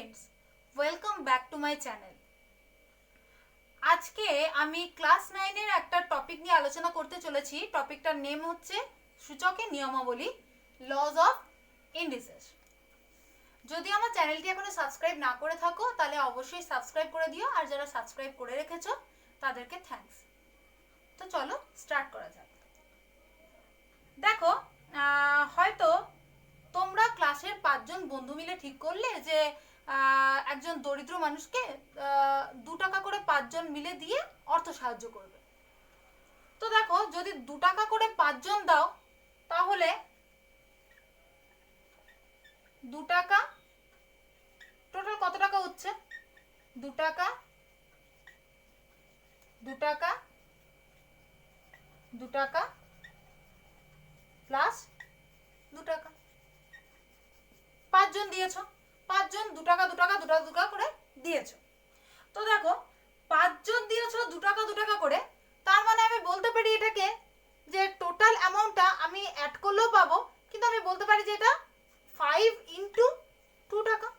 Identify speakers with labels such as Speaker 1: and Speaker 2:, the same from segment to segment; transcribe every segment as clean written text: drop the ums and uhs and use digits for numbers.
Speaker 1: Friends welcome back to my channel. आज के आमी क्लास 9 एर एक टपिक निये आलोचना करते चलेछि। टपिकटार नेम होच्छे सूचकेर नियमावली लज अफ इंडिसेस। यदि आमार चैनलटी एखोनो सबस्क्राइब ना करे थाको ताहले अवश्यई सबस्क्राइब करे दिओ और जारा सबस्क्राइब करे रेखेछो तादेरके थैंक्स। तो चलो स्टार्ट करा जाक। देखो हयतो तोमरा क्लासेर 5 जन बंधु मिले ठीक करले जे एकजन दरिद्र मानुषके 2 टाका करे 5 जन मिले दिए अर्थ साहाज्य करबे। तो देखो यदि 2 टाका करे 5 जन दाओ ताहले 2 टाका टोटाल कत टाका होच्छे 2 टाका 2 टाका 2 टाका प्लस 2 टाका 5 जन दिएछो 5 जन 2 टाका 2 टाका 2 टाका 2 टाका करे दिएछो। तो देखो 5 जन दिएछो 2 टाका 2 टाका करे तार माने आमी बोलते पारी एटाके जे टोटाल अ্যামাউন্টটা আমি অ্যাড করলেও পাবো কিন্তু আমি বলতে পারি যে এটা 5 ইনটু 2 টাকা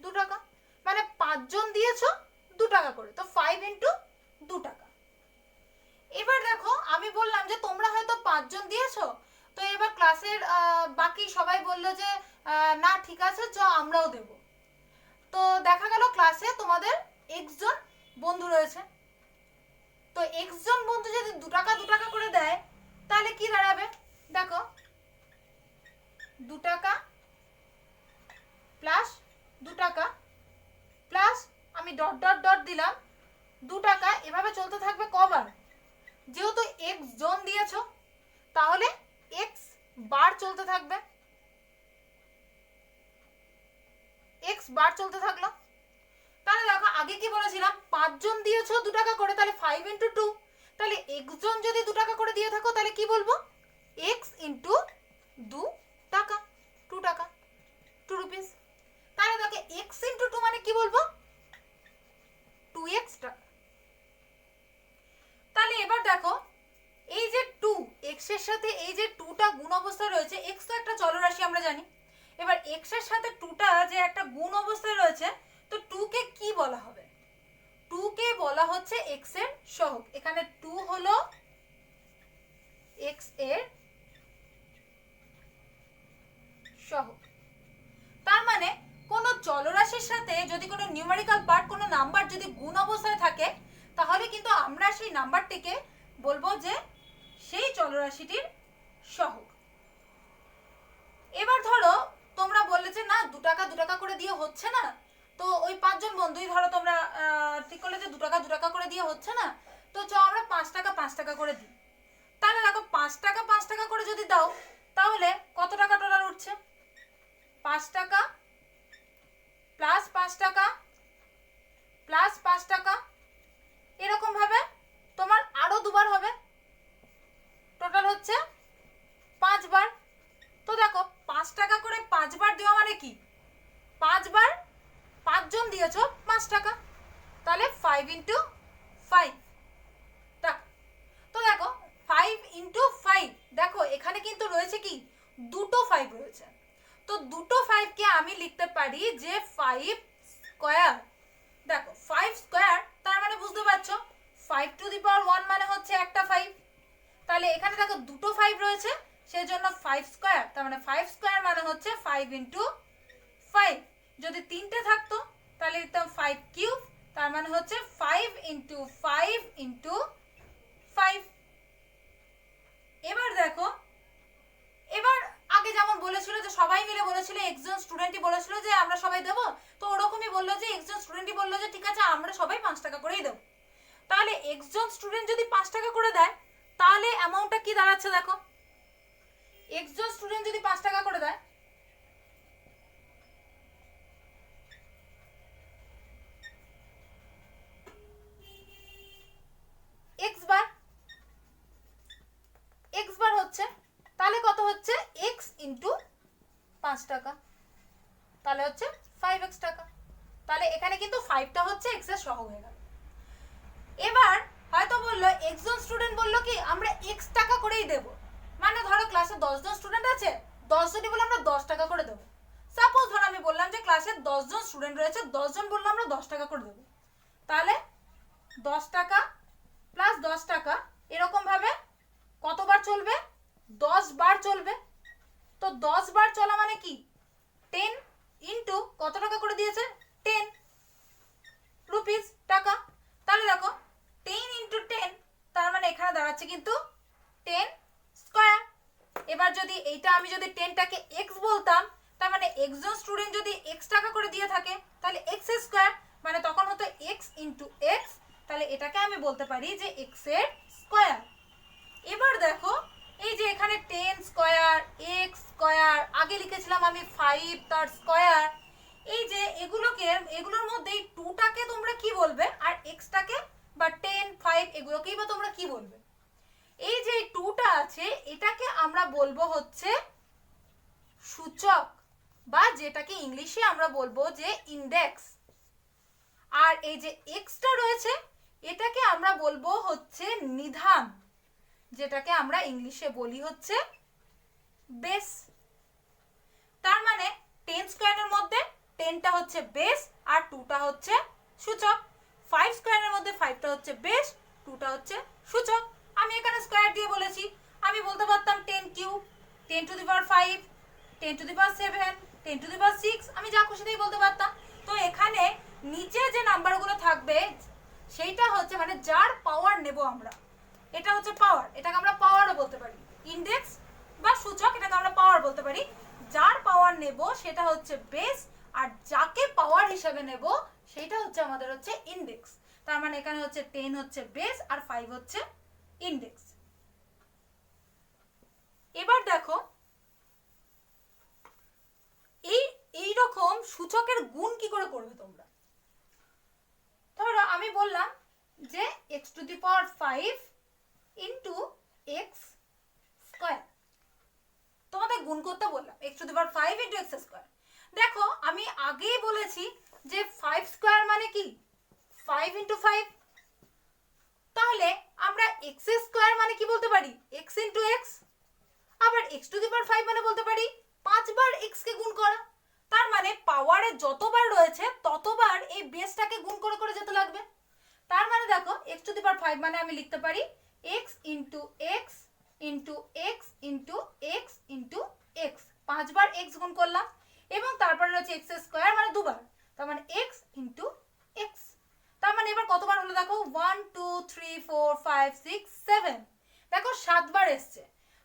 Speaker 1: 2 টাকা মানে 5 জন দিয়েছো 2 টাকা করে তো 5 ইনটু 2 টাকা। এবার দেখো আমি বললাম যে তোমরা হয়তো 5 জন দিয়েছো তো এবার ক্লাসের বাকি সবাই বললো যে না ঠিক আছে চ আমরাও দেব। তো দেখা গেল ক্লাসে তোমাদের x জন বন্ধু রয়েছে। তো x জন বন্ধু যদি 2 টাকা 2 টাকা করে দেয় তাহলে কি দাঁড়াবে দেখো 2 টাকা প্লাস 2 টাকা প্লাস আমি ডট ডট ডট দিলাম 2 টাকা এভাবে চলতে থাকবে কবার যেহেতু x জন দিয়েছো তাহলে x বার চলতে থাকবে x বার চলতে থাকলো। তাহলে দেখো আগে কি বলেছিলাম 5 জন দিয়েছো 2 টাকা করে তাহলে 5 ইনটু 2 তাহলে x জন যদি 2 টাকা করে দিয়ে থাকো তাহলে কি বলবো x ইনটু 2 টাকা 2 টাকা 2 রুপিস। তাহলে দেখো x ইনটু 2 মানে কি বলবো 2x টাকা। তাহলে এবার দেখো এই যে 2 x এর সাথে এই যে 2 টা গুণ অবস্থায় রয়েছে x তো একটা চলরাশি আমরা জানি। এবার x এর সাথে 2 টা যে একটা গুণ অবস্থায় রয়েছে তো 2 কে কি বলা হবে 2 কে বলা হচ্ছে x এর সহগ। এখানে 2 হলো x এর সহগ। তার মানে কোন চলরাশির সাথে যদি কোনো নিউমেরিক্যাল পার্ট কোনো নাম্বার যদি গুণ অবস্থায় থাকে তাহলে কিন্তু আমরা সেই নাম্বারটিকে বলবো যে সেই চলরাশিটির সহগ। এবার ধরো তোমরা বললে যে না 2 টাকা 2 টাকা করে দিয়ে হচ্ছে না তো ওই 5 জন বন্ধুই ধরো তোমরা ঠিক করলে যে 2 টাকা 2 টাকা করে দিয়ে হচ্ছে না তো চ আমরা 5 টাকা 5 টাকা করে দিই। তাহলে দেখো 5 টাকা 5 টাকা করে যদি দাও তাহলে কত টাকা টোটাল উঠছে 5 টাকা প্লাস 5 টাকা প্লাস 5 টাকা এরকম ভাবে তোমার আরো দুবার হবে টোটাল হচ্ছে 5 বার। তো দেখো 5 টাকা করে 5 বার দেওয়া মানে কি 5 বার 5 জন দিয়েছো 5 টাকা তাহলে 5 ইনটু 5 টাকা। তো দেখো 5 ইনটু 5 দেখো এখানে কিন্তু রয়েছে কি দুটো 5 রয়েছে তো দুটো 5 কে আমি লিখতে পারি যে 5 স্কয়ার। দেখো 5 স্কয়ার তার মানে বুঝতে পারছো 5 টু দি পাওয়ার 1 মানে হচ্ছে একটা 5 তাহলে এখানে দেখো দুটো 5 রয়েছে সেজন্য 5 স্কয়ার তার মানে 5 স্কয়ার মানে হচ্ছে 5 ইনটু 5। যদি তিনটে থাকতো তাহলে লিখতাম 5 কিউব তার মানে হচ্ছে 5 ইনটু 5 ইনটু 5। এবার দেখো এবার আগে যেমন বলেছিল যে সবাই মিলে বলেছিল একজন স্টুডেন্টই বলেছিল যে আমরা সবাই দেব তো ওরকমই বললো যে একজন স্টুডেন্টই বললো যে ঠিক আছে আমরা সবাই 5 টাকা করেই দেব। তাহলে একজন স্টুডেন্ট যদি 5 টাকা করে দেয় তাহলে অ্যামাউন্টটা কি দাঁড়াচ্ছে দেখো একজন স্টুডেন্ট যদি 5 টাকা করে দেয় x বার হচ্ছে তাহলে কত হচ্ছে x ইনটু 5 টাকা তাহলে হচ্ছে 5x টাকা। তাহলে এখানে কিন্তু 5টা হচ্ছে x এর সহগ হয়ে গেল। এবার হয়তো বললো একজন স্টুডেন্ট বললো কি আমরা x টাকা করেই দেব মানে ধরো ক্লাসে 10 জন স্টুডেন্ট আছে 10 জনই বলে আমরা 10 টাকা করে দেব সাপোজ ধর আমি বললাম যে ক্লাসে 10 জন স্টুডেন্ট রয়েছে, 10 জন বললাম আমরা 10 টাকা করে দেবো, তাহলে 10 টাকা প্লাস 10 টাকা এরকম ভাবে কতবার চলবে? 10 বার চলবে। তো 10 বার চলা মানে কি? 10 ইন্টু কত টাকা করে দিয়েছে? 10 রুপিস টাকা। তাহলে দেখো 10 ইন্টু 10, তার মানে এখানে দাঁড়াচ্ছে কিন্তু 10 স্কয়ার। এবার যদি এইটা আমি যদি 10টাকে x বলতাম, তার মানে x জন স্টুডেন্ট যদি x টাকা করে দিয়ে থাকে তাহলে x স্কয়ার, মানে তখন হতো x ইন্টু x, তাহলে এটাকে আমি বলতে পারি যে x এর স্কয়ার। এবার দেখো এই যে এখানে 10 স্কয়ার, x স্কয়ার, আগে লিখেছিলাম আমি 5 তার স্কয়ার, এই যে এগুলোর মধ্যে এই 2টাকে তোমরা কি বলবে আর xটাকে বা 10 5 এগুলোকেই বা তোমরা কি বলবে? এই যে 2টা আছে এটাকে আমরা বলবো হচ্ছে সূচক, বা যেটাকে ইংলিশে আমরা বলবো যে ইন্ডেক্স। আর এই যে এক্সটা রয়েছে এটাকে আমরা বলবো হচ্ছে নিধান, যেটাকে আমরা ইংলিশে বলি হচ্ছে বেস। তার মানে 10 স্কয়ারের মধ্যে 10টা হচ্ছে বেস আর 2টা হচ্ছে সূচক, 5 স্কয়ারের মধ্যে 5টা হচ্ছে বেস, 2টা হচ্ছে সূচক। আমি এখানে স্কয়ার দিয়ে বলেছি, আমি বলতে পারতাম 10 cube, 10 to the power 5, 10 to the power 7, 10 to the power 6, আমি যা খুশি তাই বলতে পারতাম। তো এখানে নিচে যে নাম্বারগুলো থাকবে সেইটা হচ্ছে মানে যার পাওয়ার নেব আমরা, এটা হচ্ছে পাওয়ার, এটাকে আমরা পাওয়ারও বলতে পারি, ইন্ডেক্স বা সূচক এটাকে আমরা পাওয়ার বলতে পারি। যার পাওয়ার নেব সেটা হচ্ছে বেস, আর যাকে পাওয়ার হিসেবে নেব সেটা হচ্ছে আমাদের হচ্ছে ইন্ডেক্স। তার মানে এখানে হচ্ছে 10 হচ্ছে বেস আর 5 হচ্ছে ইন্ডেক্স। এবার দেখো এই রকম সূচকের গুণ কি করে করবে তোমরা? ধরো আমি বললাম যে x to the power 5 into x square, তোমাদের গুণ করতে বললাম x to the power 5 into x square. দেখো আমি আগেই বলেছি যে 5 স্কয়ার মানে কি 5 ইন্টু 5, তাহলে আমরা x স্কয়ার মানে কি বলতে পারি x ইন্টু x, আবার x টু দি পাওয়ার 5 মানে বলতে পারি 5 বার x কে গুণ করা। তার মানে পাওয়ারে যতবার রয়েছে ততবার এই বেসটাকে গুণ করে করে যেতে লাগবে। তার মানে দেখো x টু দি পাওয়ার 5 মানে আমি লিখতে পারি x into x into x into x into x, 5 বার x গুণ করলাম, এবং তারপরে রয়েছে x স্কয়ার মানে দুবার, তার মানে x ইন্টু x। তার মানে এবার কতবার হলো দেখো 1 2 3 4 5 6 7, দেখো 7 বার এসছে।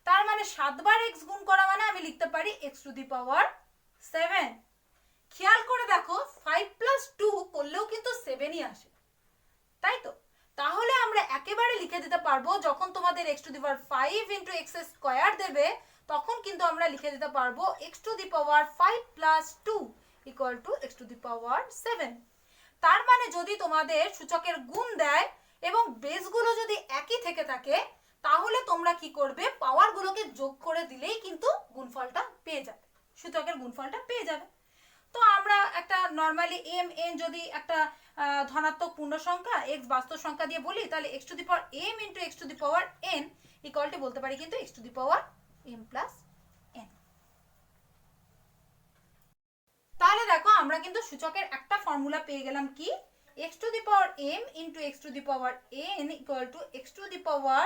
Speaker 1: তার মানে 7 বার x গুণ করা মানে আমি লিখতে পারি x টু দি পাওয়ার 7। খেয়াল করে দেখো 5 প্লাস 2 করলেও কিন্তু 7ই আসে, তাই তো? তাহলে আমরা একেবারে লিখে দিতে পারবো যখন তোমাদের x to the power 5 into x square দেবে তখন কিন্তু আমরা লিখে দিতে পারবো x to the power 5 plus 2 equal to x to the power 7। তার মানে যদি তোমাদের সূচকের গুণ দেয় এবং বেসগুলো যদি একই থেকে থাকে তাহলে তোমরা কি করবে, পাওয়ারগুলোকে যোগ করে দিলেই কিন্তু গুণফলটা পেয়ে যাবে, সূচকের গুণফলটা পেয়ে যাবে। তো আমরা একটা নরমালি m n যদি একটা ধনাত্মক পূর্ণ সংখ্যা x বাস্তব সংখ্যা দিয়ে বলি তাহলে x to the power m into x to the power n equal to বলতে পারি কিন্তু x to the power m plus n। তাহলে দেখো আমরা কিন্তু সূচকের একটা ফর্মুলা পেয়ে গেলাম কি, x to the power m into x to the power n equal to x to the power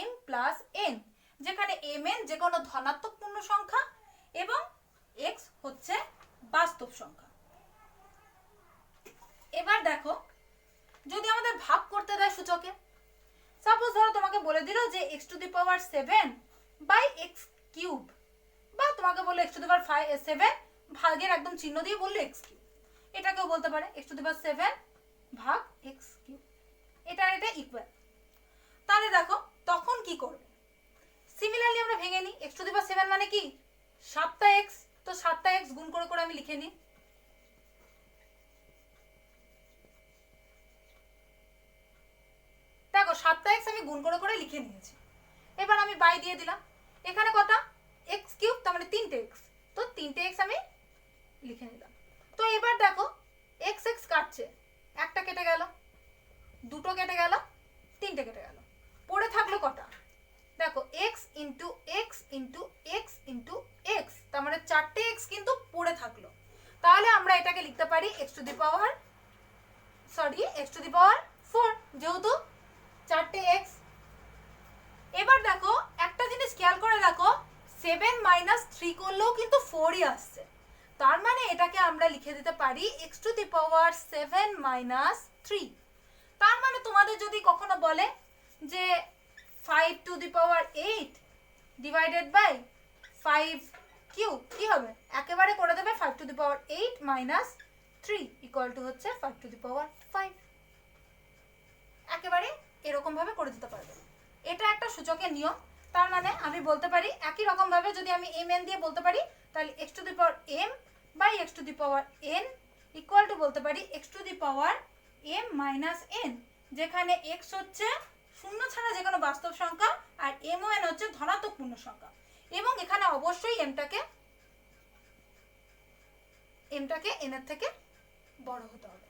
Speaker 1: m plus n, যেখানে mn যে কোনো ধনাত্মক পূর্ণ সংখ্যা এবং x হচ্ছে বাস্তব সংখ্যা। এবার দেখো যদি আমাদের ভাগ করতে দেয় সূচকে, সাপোজ ধরো তোমাকে বলে দিল যে x to the power 7 by x cube, বা তোমাকে বললো x টু দি পাওয়ার 7 ভাগের একদম চিহ্ন দিয়ে বললো x কিউব, এটাকেও বলতে পারে x টু দি পাওয়ার 7 ভাগ x কিউব, এটা ইকুয়াল। তাহলে দেখো তখন কি করবে, সিমিলারলি আমরা ভেঙে নিই, x টু দি পাওয়ার 7 মানে কি 7টা x, তো 7টা x গুণ করে করে আমি লিখে নিই, দেখো 7টা x আমি গুণ করে করে লিখে নিয়েছি। এবার আমি বাই দিয়ে দিলাম, এখানে কটা x কিউব, তার মানে 3টে x, তো 3টে x আমি লিখে নিলাম। তো এবার দেখো x x কাটছে, একটা কেটে গেল, দুটো কেটে গেল, 3টে কেটে গেল, পড়ে থাকলো কটা, দেখো x into x into x into x, তার মানে 4টে x কিন্তু পড়ে থাকলো। পারি x to the power x to the power 4, যেহেতু 4টে x। এবার দেখো একটা জিনিস খেয়াল করে দেখো, 7 মাইনাস 3 করলেও কিন্তু 4ই আসছে। তার মানে এটাকে আমরা লিখে দিতে পারি x to the power 7 minus 3। তার মানে তোমাদের যদি কখনো বলে যে 5 to the power 8 divided by 5 cube, কি হবে? একেবারে করে দেবে 5 to the power 8 minus 3 equal to হচ্ছে 5 টু দি পাওয়ার 5। একেবারে এরকম ভাবে করে দিতে পারবে। এটা একটা সূচকের নিয়ম। তার মানে আমি বলতে পারি একই রকম ভাবে যদি আমি mn দিয়ে বলতে পারি, তাহলে x to the power m by x to the power n equal to বলতে পারি x to the power m minus n, যেখানে x হচ্ছে শূন্য ছাড়া যে কোনো বাস্তব সংখ্যা আর m ও n হচ্ছে ধনাত্মক পূর্ণ সংখ্যা, এবং এখানে অবশ্যই mটাকে n এর থেকে বড় হতে হবে।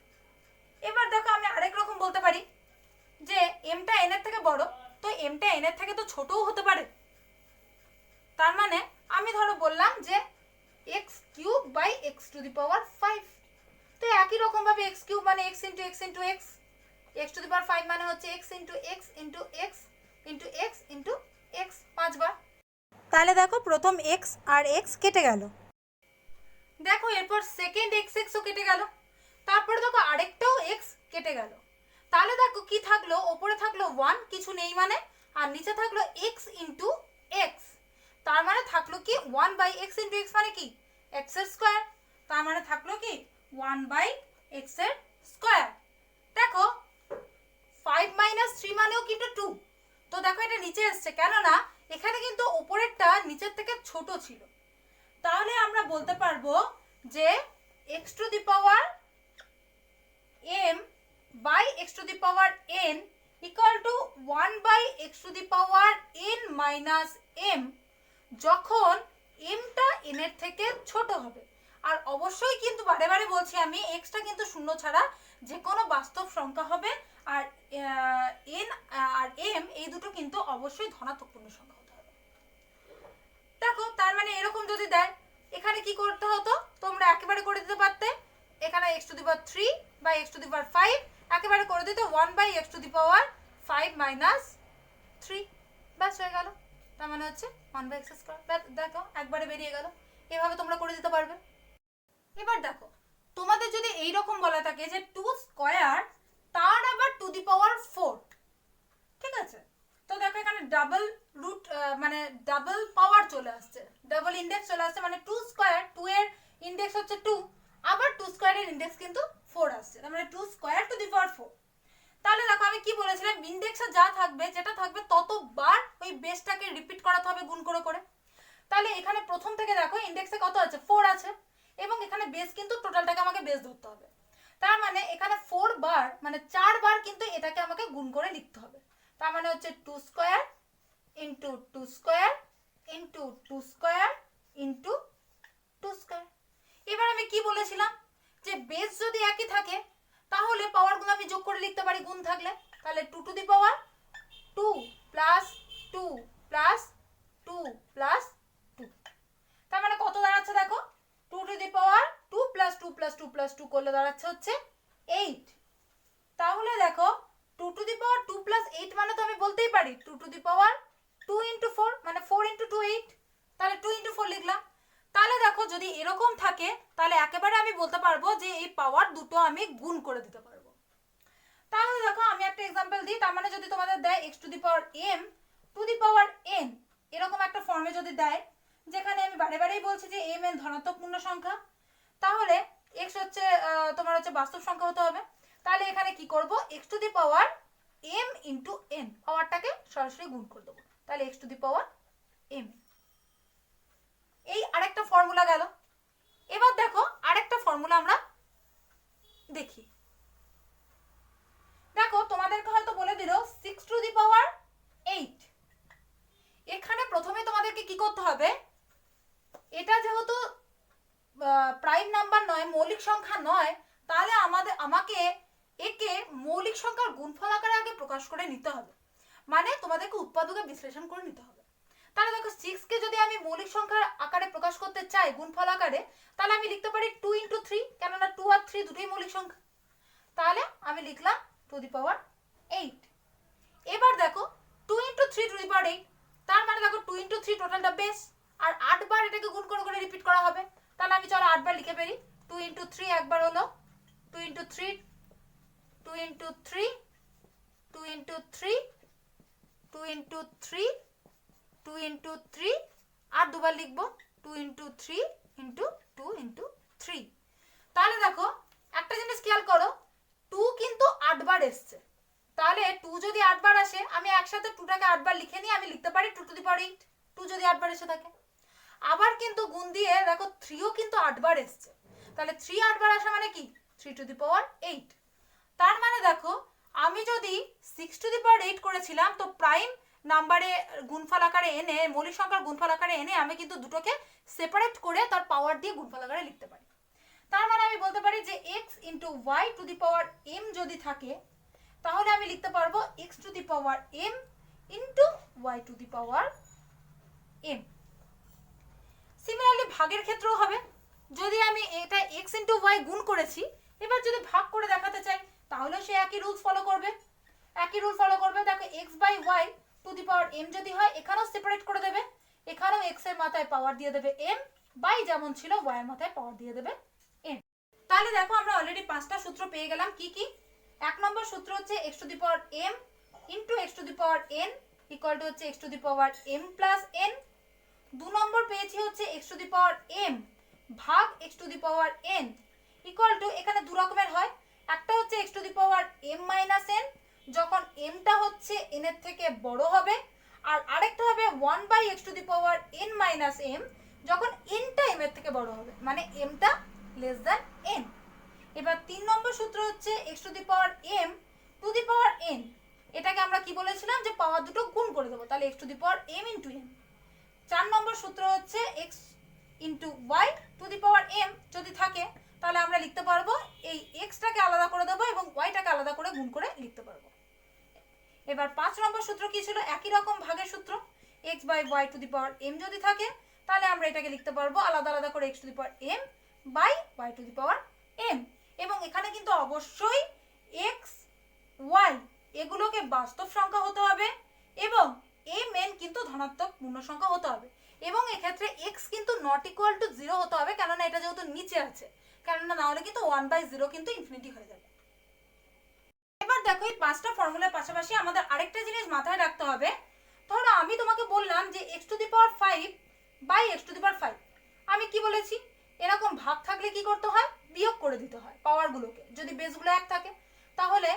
Speaker 1: এবার দেখো আমি আরেক রকম বলতে পারি যে mটা n এর থেকে বড়, তো mটা n এর থেকে তো ছোটও হতে পারে। তার মানে আমি ধরো বললাম যে x cube by x to the power 5, তো একই রকম ভাবে x কিউব মানে x into x into x, x to the power 5 মানে হচ্ছে x into x into x into x into x 5 বার। তাহলে দেখো প্রথম x আর x কেটে গেল, দেখো এরপর সেকেন্ড x ও কেটে গেল, তারপরে দেখো আরেকটাও x কেটে গেল। তাহলে দেখো কি থাকলো, ওপরে থাকলো 1 কিছু নেই মানে, আর নিচে থাকলো x ইন্টু x, তার মানে থাকলো কি 1 বাই x ইন্টু x মানে কি x এর স্কয়ার, তার মানে থাকলো কি 1 বাই x এর স্কয়ার। দেখো 5 মাইনাস 3 মানেও কিন্তু 2, তো দেখো এটা নিচে এসছে, কেননা এখানে কিন্তু উপরেরটা নিচের থেকে ছোট ছিল। তাহলে আমরা বলতে পারবো যে x to the power m by x to the power n equal to 1 by x to the power n minus m, যখন mটা n এর থেকে ছোট হবে। আর অবশ্যই কিন্তু বারে বারে বলছি আমি, xটা কিন্তু শূন্য ছাড়া যে কোনো বাস্তব সংখ্যা হবে, আর n আর m এই দুটো কিন্তু অবশ্যই ধনাত্মক পূর্ণ সংখ্যা হতে হবে। দেখো তার মানে এরকম যদি দেয়, এখানে কি করতে হতো, তোমরা একেবারে করে দিতে পারতে, এখানে x to the power 3 by x to the power 5 একেবারে করে দিতে 1 by x to the power 5 minus 3, ব্যাস হয়ে গেল। তার মানে হচ্ছে 1 বাই x স্কয়ার। দেখো একবারে বেরিয়ে গেল, এভাবে তোমরা করে দিতে পারবে। এবার দেখো তোমাদের যদি এই রকম বলা থাকে যে 2 স্কয়ার তার আবার টু দি পাওয়ার 4, ঠিক আছে, তো দেখো এখানে ডাবল রুট মানে ডাবল পাওয়ার চলে আসছে, ডাবল ইনডেক্স চলে আসছে, মানে 2 স্কয়ার, 2 এর ইনডেক্স হচ্ছে 2, আবার 2 স্কয়ারের ইনডেক্স কিন্তু 4 আসছে, তার মানে 2 স্কয়ার টু দি পাওয়ার 4। তাহলে দেখো আমি কি বলেছিলাম, ইনডেক্সে যা থাকবে যেটা থাকবে ততবার ওই বেসটাকে রিপিট করাতে হবে গুণ করে করে। তাহলে এখানে প্রথম থেকে দেখো ইনডেক্সে কত আছে, 4 আছে, এবং এখানে বেস কিন্তু টোটালটাকে আমাকে বেস ধরতে হবে। তার মানে এখানে 4 বার মানে 4 বার কিন্তু এটাকে আমাকে গুণ করে লিখতে হবে। তার মানে হচ্ছে 2 square into 2 square into 2 square into 2 square. এবার আমি কি বলেছিলাম যে বেস যদি একই থাকে তাহলে পাওয়ারগুলো আমি যোগ করে লিখতে পারি গুণ থাকলে, তাহলে 2 to the power 2 plus 2 plus 2 plus 2, তার মানে কত দাঁড়াচ্ছে দেখো, 2 to the power 2 plus 2 plus 2 plus 2 করলে দাঁড়াচ্ছে হচ্ছে 8। তাহলে দেখো 2 টু দি পাওয়ার 2 প্লাস 8 মানে তো আমি বলতেই পারি 2 টু দি পাওয়ার 2 ইন্টু 4 মানে 4 ইন্টু 2 8, তাহলে 2 ইন্টু 4 লিখলাম। তাহলে দেখো যদি এরকম থাকে তাহলে একেবারে আমি বলতে পারবো যে এই পাওয়ার দুটো আমি গুণ করে দিতে পারবো। তাহলে দেখো আমি একটা এক্সাম্পল দিই, তার মানে যদি তোমাদের দেয় x to the power m two the power n এরকম একটা ফর্মে যদি দেয়, যেখানে আমি বারে বারেই বলছি যে m n ধনাত্মক পূর্ণ সংখ্যা, তাহলে x হচ্ছে তোমার হচ্ছে বাস্তব সংখ্যা হতে হবে। তাহলে এখানে কি করব, x to the power m into n পাওয়ারটাকে সরাসরি গুণ করে দেবো, তাহলে x to the power m। এই আরেকটা ফর্মুলা গেল। এবার দেখো আরেকটা ফর্মুলা আমরা দেখি। দেখো তোমাদেরকে হয়তো বলে দিল 6 টু দি পাওয়ার 8, এখানে প্রথমে তোমাদেরকে কি করতে হবে, এটা যেহেতু প্রাইম নাম্বার নয়, মৌলিক সংখ্যা নয়, তাহলে আমাকে একে মৌলিক সংখ্যার গুণফল আকারে আগে প্রকাশ করে নিতে হবে, মানে তোমাদেরকে উৎপাদকে বিশ্লেষণ করে নিতে হবে। তাহলে দেখো 6 কে যদি আমি মৌলিক সংখ্যার আকারে প্রকাশ করতে চাই গুণফল আকারে, তাহলে আমি লিখতে পারি 2 × 3, কেননা 2 আর 3 দুটোই মৌলিক সংখ্যা। তাহলে আমি লিখলাম টু দি পাওয়ার 8। এবার দেখো 2 × 3 টু দি পাওয়ার 8, তার মানে দেখো 2 × 3 টোটালটা বেস, আর 8 বার এটাকে গুণ করে করে রিপিট করা হবে। তাহলে আমি চলো 8 বার লিখে ফেলি। 2 × 3 একবার হলো, 2 × 3, 2 × 3, 2 × 3, 2 × 3, 2 × 3, আর দুবার লিখবো 2 × 3 × 2 × 3। তাহলে দেখো একটা জিনিস খেয়াল করো, 2 কিন্তু 8 বার এসছে, তাহলে 2 যদি 8 বার আসে আমি একসাথে 2টাকে 8 বার লিখে নিয়ে আমি লিখতে পারি 2 টু দি পাওয়ার 8, 2 যদি 8 বার এসে থাকে। আবার কিন্তু গুণ দিয়ে দেখো 3ও কিন্তু 8 বার এসছে, তাহলে 3 8 বার আসা মানে কি 3 টু দি পাওয়ার 8। তার মানে দেখো আমি যদি 6 টু দি পাওয়ার 8 করেছিলাম, তো প্রাইম নাম্বারে গুণফল আকারে এনে, মৌলিক সংখ্যার গুণফল আকারে এনে আমি কিন্তু দুটোকে সেপারেট করে তার পাওয়ার দিয়ে গুণফল আকারে লিখতে পারি। তার মানে আমি বলতে পারি যে x × y to the power m যদি থাকে, তাহলে আমি লিখতে পারবো x to the power m × y to the power m। Similarly ভাগের ক্ষেত্রেও হবে, যদি আমি এটা x × y গুণ করেছি, এবার যদি ভাগ করে দেখাতে চাই তাহলে সে একই রুলস ফলো করবে, একই রুল ফলো করবে। দেখো x/y two the power m যদি হয়, এখানেও সেপারেট করে দেবে, এখানেও x এর মাথায় পাওয়ার দিয়ে দেবে m, বাই যেমন ছিল y এর মাথায় পাওয়ার দিয়ে দেবে m। তাহলে দেখো আমরা অলরেডি 5টা সূত্র পেয়ে গেলাম। কি কি? 1 নম্বর সূত্র হচ্ছে x to the power m × x to the power n equal to হচ্ছে x to the power m plus n। 2 নম্বর পেয়েছি হচ্ছে x to the power m ভাগ x to the power n equal two, এখানে দু রকমের হয়, একটা হচ্ছে x to the power m minus n, যখন m টা হচ্ছে n এর থেকে বড় হবে, আর আরেকটা হবে 1/x two the power n minus m, যখন n টা m এর থেকে বড় হবে, মানে m টা লেস দ্যান n। এবার 3 নম্বর সূত্র হচ্ছে x to the power m two the power n, এটাকে আমরা কি বলেছিলাম যে পাওয়ার দুটো গুণ করে দেবো, তাহলে x to the power m × n। 4 নম্বর সূত্র হচ্ছে x × y to the power m যদি থাকে, তাহলে আমরা লিখতে পারবো এই x টাকে আলাদা করে দেবো এবং y টাকে আলাদা করে গুণ করে লিখতে পারবো। এবার 5 নম্বর সূত্র কি ছিল? একই রকম ভাগের সূত্র, x/y two the power m যদি থাকে, তাহলে আমরা এটাকে লিখতে পারবো আলাদা আলাদা করে x to the power m by y to the power m। এবং এখানে কিন্তু অবশ্যই x y এগুলোকে বাস্তব সংখ্যা হতে হবে এবং mn কিন্তু ধনাত্মক পূর্ণ সংখ্যা হতে হবে, এবং এক্ষেত্রে x কিন্তু নট ইকুয়াল টু 0 হতে হবে, কেননা এটা যেহেতু নিচে আছে, কেননা না হলে কিন্তু 1/0 কিন্তু ইনফিনিটি হয়ে যাবে। এবার দেখো এই 5টা ফর্মুলার পাশাপাশি আমাদের আরেকটা জিনিস মাথায় রাখতে হবে। ধরো আমি তোমাকে বললাম যে x to the power 5 by x to the power 5, আমি কি বলেছি এরকম ভাগ থাকলে কি করতে হয়, বিয়োগ করে দিতে হয় পাওয়ারগুলোকে। যদি বেসগুলো এক থাকে তাহলে,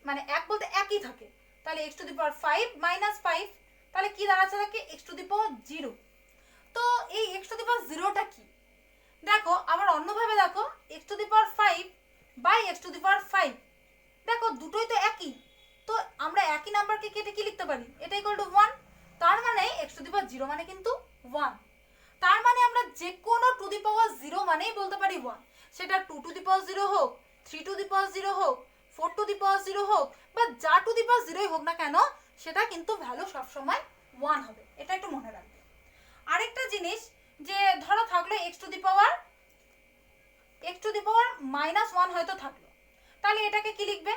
Speaker 1: মানে এক বলতে একই থাকে, তাহলে x to the power 5 minus 5, তাহলে কি দাঁড়াচ্ছে থাকে x টু দি পাওয়ার 0। তো এই x টু দি পাওয়ার 0টা কি? দেখো আবার অন্যভাবে দেখো, x to the power 5 by x to the power 5, দেখো দুটোই তো একই, তো আমরা একই নাম্বারকে কেটে কি লিখতে পারি, এটা ইকুয়াল টু 1, তার মানে x টু দি পাওয়ার 0 মানে কিন্তু 1। তার মানে আমরা যে কোনো টু দি পাওয়ার 0 মানেই বলতে পারি 1, সেটা 2 টু দি পাওয়ার 0 হোক, 3 টু দি পাওয়ার 0 হোক, 4 টু দি পাওয়ার 0 হোক, বা যা টু দি পাওয়ার 0ই হোক না কেন, সেটা কিন্তু ভ্যালু সবসময় 1 হবে, এটা একটু মনে রাখবে। আরেকটা জিনিস, যে ধরো থাকলো x টু দি পাওয়ার -1 হয়তো থাকলো, তাহলে এটাকে কি লিখবে,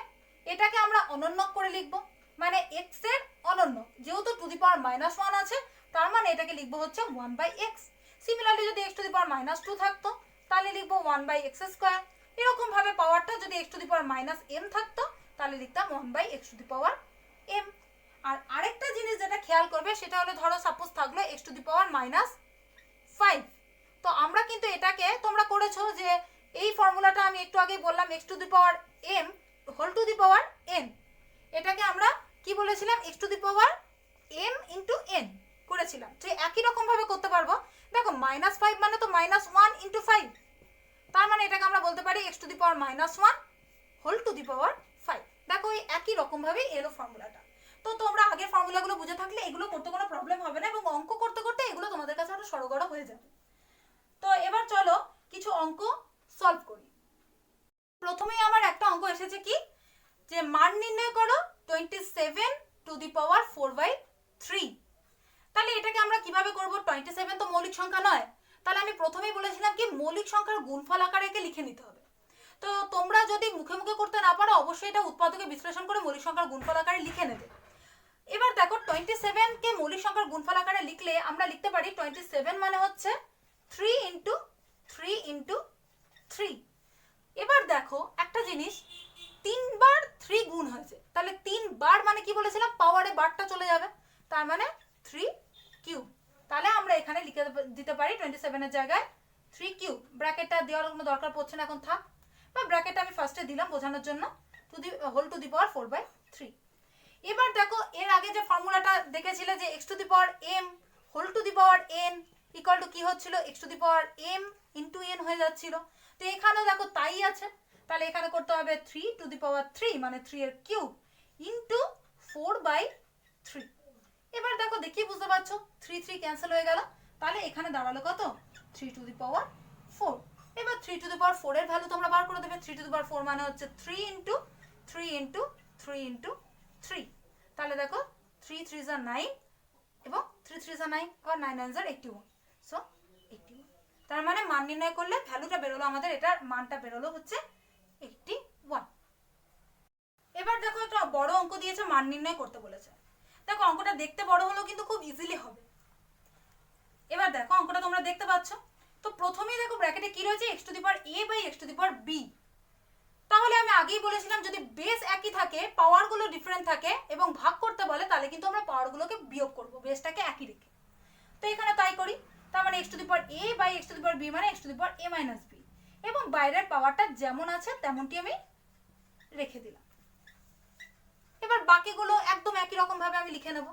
Speaker 1: এটাকে আমরা অনন্যক করে লিখবো, মানে x এর অনন্যক, যেহেতু টু দি পাওয়ার -1 আছে, তার মানে এটাকে লিখবো হচ্ছে 1/x। সিমিলারলি যদি x টু দি পাওয়ার -2 থাকতো, তাহলে লিখবো 1/x²। এরকম ভাবে পাওয়ারটা যদি x to the power -m থাকতো, তাহলে লিখতাম 1/x two the power m। আর আরেকটা জিনিস যেটা খেয়াল করবে, সেটা হলো ধরো সাপোজ থাকলো x টু দি পাওয়ার -5, তো আমরা কিন্তু এটাকে, তোমরা করেছো যে এই ফর্মুলাটা আমি একটু আগে বললাম x to the power m whole to the power n, এটাকে আমরা কি বলেছিলাম x to the power m × n করেছিলাম, তো একই রকম ভাবে করতে পারবো। দেখো -5 মানে তো -1 × 5, তার মানে এটাকে আমরা বলতে পারি x to the power -1 whole to the power 5। দেখো এই একই রকম ভাবে এলো ফর্মুলাটা। তো তোমরা আগের ফর্মুলাগুলো বুঝে থাকলে এগুলো করতে কোনো প্রবলেম হবে না, এবং অঙ্ক করতে করতে এগুলো তোমাদের কাছে আরো সরগড় হয়ে যাবে। তো এবার চলো কিছু অঙ্ক সলভ করি। প্রথমেই আমার একটা অঙ্ক এসেছে কি, যে মান নির্ণয় করো 27 টু দি পাওয়ার 4/3। তাহলে এটাকে আমরা কিভাবে করব? 27 তো মৌলিক সংখ্যা নয়, তাহলে আমি প্রথমেই বলেছিলাম কি মৌলিক সংখ্যার গুণফল আকারে একে লিখে নিতে হবে। তো তোমরা যদি মুখে মুখে করতে না পারো অবশ্যই এটা উৎপাদকে বিশ্লেষণ করে মৌলিক সংখ্যার গুণফল আকারে লিখে নেবে। এবার দেখো 27 কে মৌলিক সংখ্যার গুণফল আকারে লিখলে আমরা লিখতে পারি 27 মানে হচ্ছে 3 ইন্টু 3 ইন্টু 3। এবার দেখো একটা জিনিস, 3 বার 3 গুণ হয়েছে, তাহলে 3 বার মানে কি বলেছিলাম পাওয়ারে বারটা চলে যাবে, তার মানে 3 কিউব। তাহলে আমরা এখানে লিখে দিতে পারি 27 এর জায়গায় 3 কিউব। ব্র্যাকেটটা দেওয়ার কোনো দরকার পড়ছে না এখন, থাক, বা ব্র্যাকেটটা আমি ফার্স্টে দিলাম বোঝানোর জন্য, to the whole to the power 4/3। এবার দেখো এর আগে যে ফর্মুলাটা দেখেছিলে যে x to the power m whole to the power n equal to কি হচ্ছিল x to the power m into n হয়ে যাচ্ছিল। তো এখানেও দেখো তাই আছে, তাহলে এখানে করতে হবে 3 টু দি পাওয়ার 3 মানে 3 এর কিউব ইনটু 4/3। এবার দেখো দেখি বুঝতে পারছো 3 3 ক্যান্সেল হয়ে গেল, তাহলে এখানে দাঁড়ালো কত 3 টু দি পাওয়ার 4। এবার 3 টু দি পাওয়ার 4 এর ভ্যালু তোমরা বার করে দেবে। 3 টু দি পাওয়ার 4 মানে হচ্ছে 3 ইনটু 3 ইনটু 3 ইনটু 3। তাহলে দেখো 3 3 are 9 এবং 3 3 are 9 আর 9 9 are 81, সো 81। তার মানে মান নির্ণয় করলে ভ্যালুটা বেরোলো আমাদের, এটার মানটা বেরোলো হচ্ছে 81। এবার দেখো একটা বড় অঙ্ক দিয়েছে, মান নির্ণয় করতে বলেছে। দেখো অঙ্কটা দেখতে বড় হলেও কিন্তু খুব ইজিলি হবে। এবার দেখো অঙ্কটা তোমরা দেখতে পাচ্ছ, তো প্রথমেই দেখো ব্র্যাকেটে কি রয়েছে x to the power a by x to the power b। তাহলে আমি আগেই বলেছিলাম যদি বেস একই থাকে পাওয়ারগুলো ডিফারেন্ট থাকে এবং ভাগ করতে বলে তাহলে কিন্তু আমরা পাওয়ারগুলোকে বিয়োগ করব বেসটাকে একই রেখে। তো এখানে তাই করি, তার মানে x to the power a by x to the power b মানে x to the power a minus b, এবং বাইরের পাওয়ারটা যেমন আছে তেমনটি আমি রেখে দিলাম। এবার বাকিগুলো একদম একই রকম ভাবে আমি লিখে নেব।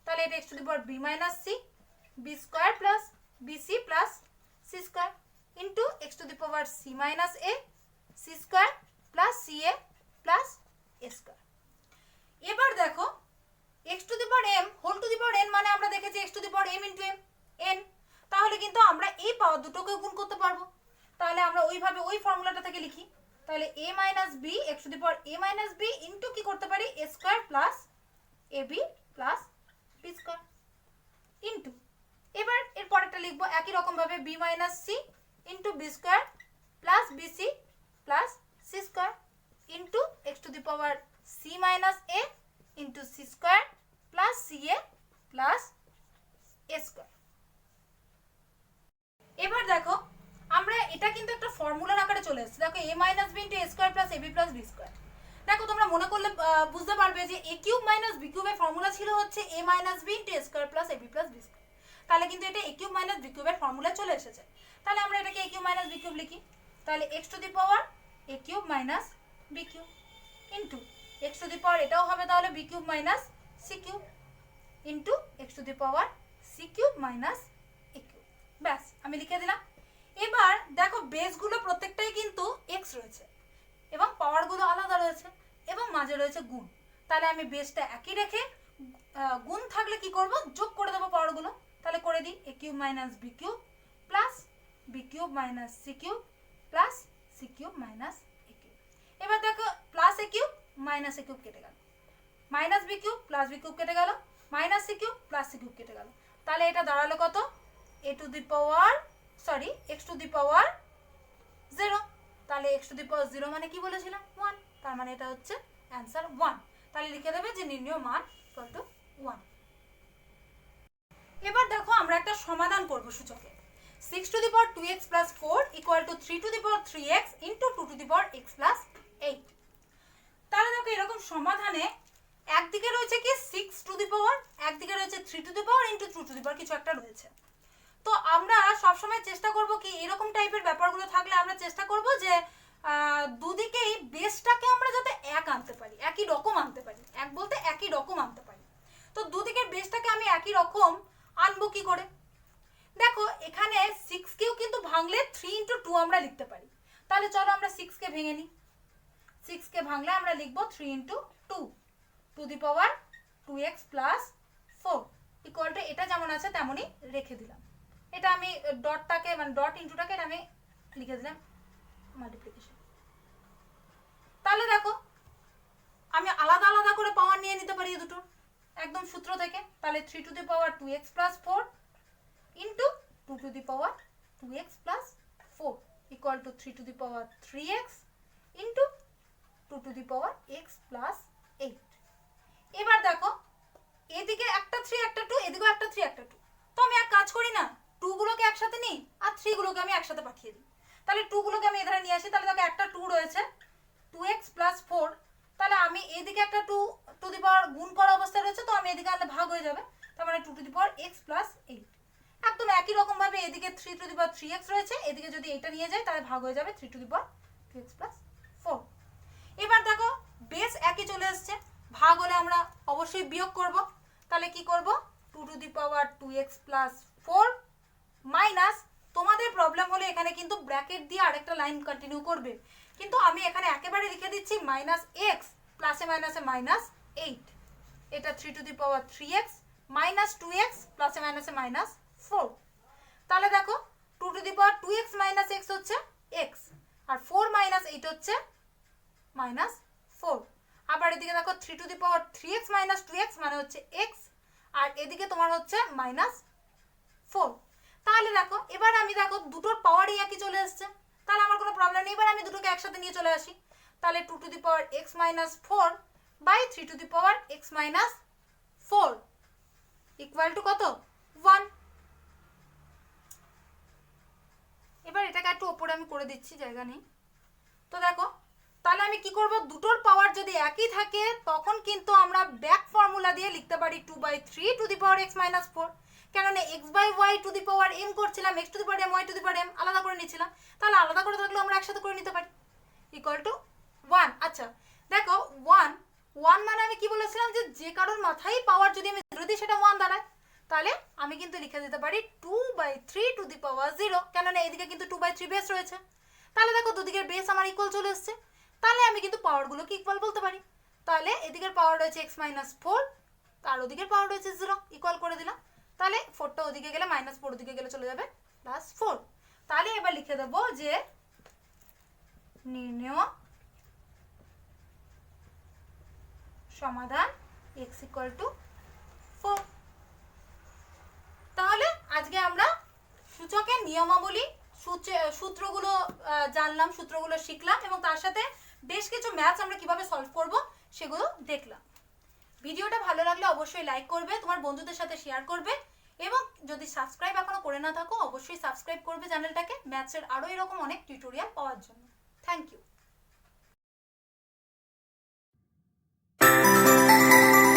Speaker 1: তাহলে এটা x to the power b minus c b square plus bc plus c square into x to the power c minus a c square plus ca plus a square. এবার দেখো x to the power m whole to the power n মানে আমরা দেখেছি x to the power m into m n, তাহলে কিন্তু আমরা এই পাওয়ার দুটোকে গুণ করতে পারবো। তাহলে আমরা ওইভাবে ওই ফর্মুলাটা থেকে লিখি, তাহলে a minus b x to the power a minus b into কি করতে পারি a square plus ab plus b square into, এবার এর পরেরটা লিখবো একই রকম ভাবে b minus c into b square plus bc plus c square into x to the power c minus a into c square plus ca plus a square. এবার দেখো আমরা এটা কিন্তু একটা ফর্মুলার আকারে চলে এসেছে। দেখো a minus b into a square plus ab plus b square. দেখো তোমরা মনে করলে বুঝতে পারবে যে a কিউব মাইনাস b কিউবের ফর্মুলা ছিল হচ্ছে a minus b into a square plus ab plus b square. তাহলে কিন্তু এটা a কিউব মাইনাস b কিউবের ফর্মুলা চলে এসেছে। তাহলে আমরা এটাকে a cube minus b cube লিখি, তাহলে x to the power a cube minus b cube into x to the পাওয়ার এটাও হবে তাহলে b cube minus c cube into x to the power c cube minus a cube. ব্যাস আমি লিখে দিলাম। এবার দেখো বেসগুলো প্রত্যেকটাই কিন্তু x রয়েছে এবং পাওয়ারগুলো আলাদা রয়েছে এবং মাঝে রয়েছে গুণ। তাহলে আমি বেসটা একই রেখে গুণ থাকলে কি করব যোগ করে দেবো পাওয়ারগুলো। তাহলে করে দিই a cube minus b cube plus b cube minus c cube plus c cube minus a cube. এবার দেখো plus a cube minus a cube কেটে গেল, minus b cube plus b cube কেটে গেল, minus c cube plus c cube কেটে গেল। তাহলে এটা দাঁড়ালো কত a to the power x to the power 0। তাহলে x টু দি পাওয়ার 0 মানে কি বলেছিলাম 1, তার মানে এটা হচ্ছে অ্যানসার 1। তাহলে লিখে দেবে যে নির্ণয় মান ইকুয়াল টু 1। এবার দেখো আমরা একটা সমাধান করব সূচকে 6 two the power 2x plus 4 equal two 3 to the power 3x into 2 to the power x plus 8। তাহলে দেখো এরকম সমাধানে একদিকে রয়েছে কি 6 টু দি পাওয়ার, একদিকে রয়েছে 3 to the power into 2 to the power কিছু একটা রয়েছে। তো আমরা সবসময় চেষ্টা করব কি এরকম টাইপের ব্যাপারগুলো থাকলে আমরা চেষ্টা করব যে দুদিকেই বেসটাকে আমরা যাতে এক আনতে পারি, একই রকম আনতে পারি, এক বলতে একই রকম আনতে পারি। তো দুদিকের বেসটাকে আমি একই রকম আনবো কি করে, দেখো এখানে 6 কেও কিন্তু ভাঙলে 3 ইনটু 2 আমরা লিখতে পারি। তাহলে চলো আমরা 6 কে ভেঙে নিই। 6 কে ভাঙলে আমরা লিখবো 3 into 2 to the power 2x plus 4 equal two এটা যেমন আছে তেমনই রেখে দিলাম। এটা আমি ডটটাকে মানে ডট ইনটুটাকে আমি লিখে দিলাম মাল্টিপ্লিকেশন। তাহলে দেখো আমি আলাদা আলাদা করে পাওয়ার নিয়ে নিতে পারি দুটো, একদম সূত্র থেকে, তাহলে 3 to the power 2x plus 4 into 2 to the power 2x plus 4 equal two 3 to the power 3x into 2 to the power x plus 8। এবার দেখো এদিকে একটা 3 একটা 2, এদিকেও একটা 3 একটা 2, তো আমি এক কাজ করি না, 2 গুলোকে একসাথে নিই আর 3 গুলোকে আমি একসাথে পাঠিয়ে দিই। তাহলে 2 গুলোকে আমি এধারে নিয়ে আসি, তাহলে দেখো একটা 2 রয়েছে 2x প্লাস 4, তাহলে আমি এদিকে একটা 2 টু দি পাওয়ার গুণ করা অবস্থায় রয়েছে, তো আমি এদিকে আনলে ভাগ হয়ে যাবে, তার মানে 2 to the power x plus 8। একদম একই রকম ভাবে এদিকে 3 টু দি পাওয়ার 3x রয়েছে, এদিকে যদি এটা নিয়ে যাই তাহলে ভাগ হয়ে যাবে 3 to the power 2x plus 4। এবার দেখো বেস একই চলে আসছে, ভাগ হলে আমরা অবশ্যই বিয়োগ করব, তাহলে কি করব 2 to the power 2x plus 4 minus, তোমাদের প্রবলেম হলে এখানে কিন্তু ব্র্যাকেট দিয়ে আরেকটা লাইন কন্টিনিউ করবে, কিন্তু আমি এখানে একেবারে লিখে দিচ্ছি মাইনাস x প্লাসে মাইনাসে মাইনাস 8, এটা 3 to the power 3x minus 2x প্লাসে মাইনাসে মাইনাস 4। তাহলে দেখো 2 to the power 2x minus x হচ্ছে x, আর 4 মাইনাস 8 হচ্ছে মাইনাস 4। আবার এদিকে দেখো 3 to the power 3x minus 2x মানে হচ্ছে x, আর এদিকে তোমার হচ্ছে মাইনাস 4। তাহলে দেখো এবার আমি দেখো দুটোর পাওয়ারই একই চলে আসছে, তাহলে আমার কোনো প্রবলেম নেই। এবার আমি দুটোকে একসাথে নিয়ে চলে আসি, তাহলে 2 to the power x minus 4 by 3 to the power x minus 4 equal to কত 1। এবার এটাকে একটু ওপরে আমি করে দিচ্ছি, জায়গা নেই। তো দেখো তাহলে আমি কি করব, দুটোর পাওয়ার যদি একই থাকে তখন কিন্তু আমরা ব্যাক ফর্মুলা দিয়ে লিখতে পারি 2/3 to the power x minus 4, কেননা x by y to the power m করছিলাম, x to the power m y to the power m আলাদা করে নিচ্ছিলাম, তাহলে আলাদা করে থাকলেও আমরা একসাথে করে নিতে পারি ইকুয়াল টু 1। আচ্ছা দেখো 1 মানে আমি কি বলেছিলাম যে কারোর মাথায় পাওয়ার যদি আমি 0 দিই সেটা 1 দাঁড়ায়, তাহলে আমি কিন্তু লিখে দিতে পারি 2/3 টু দি পাওয়ার 0, কেননা এইদিকে কিন্তু 2/3 বেস রয়েছে। তাহলে দেখো দুদিকের বেস আমার ইকুয়াল চলে এসছে, তাহলে আমি কিন্তু পাওয়ারগুলোকে ইকুয়াল বলতে পারি। তাহলে এদিকের পাওয়ার রয়েছে x মাইনাস 4 আর ওদিকের পাওয়ার রয়েছে 0, ইকুয়াল করে দিলাম, তাহলে 4টা ওদিকে গেলে মাইনাস 4 ওদিকে গেলে চলে যাবে প্লাস 4। তাহলে এবার লিখে দেবো যে নির্ণেয় সমাধান x ইকুয়াল টু 4। তাহলে আজকে আমরা সূচকের নিয়মাবলী সূত্রগুলো জানলাম, সূত্রগুলো শিখলাম, এবং তার সাথে বেশ কিছু ম্যাথস আমরা কিভাবে সলভ করব সেগুলো দেখলাম। ভিডিওটা ভালো লাগলে অবশ্যই লাইক করবে, তোমার বন্ধুদের সাথে শেয়ার করবে, এবং যদি সাবস্ক্রাইব এখনো করে না থাকো অবশ্যই সাবস্ক্রাইব করবে চ্যানেলটাকে, ম্যাথসের আরও এরকম অনেক টিউটোরিয়াল পাওয়ার জন্য। Thank you.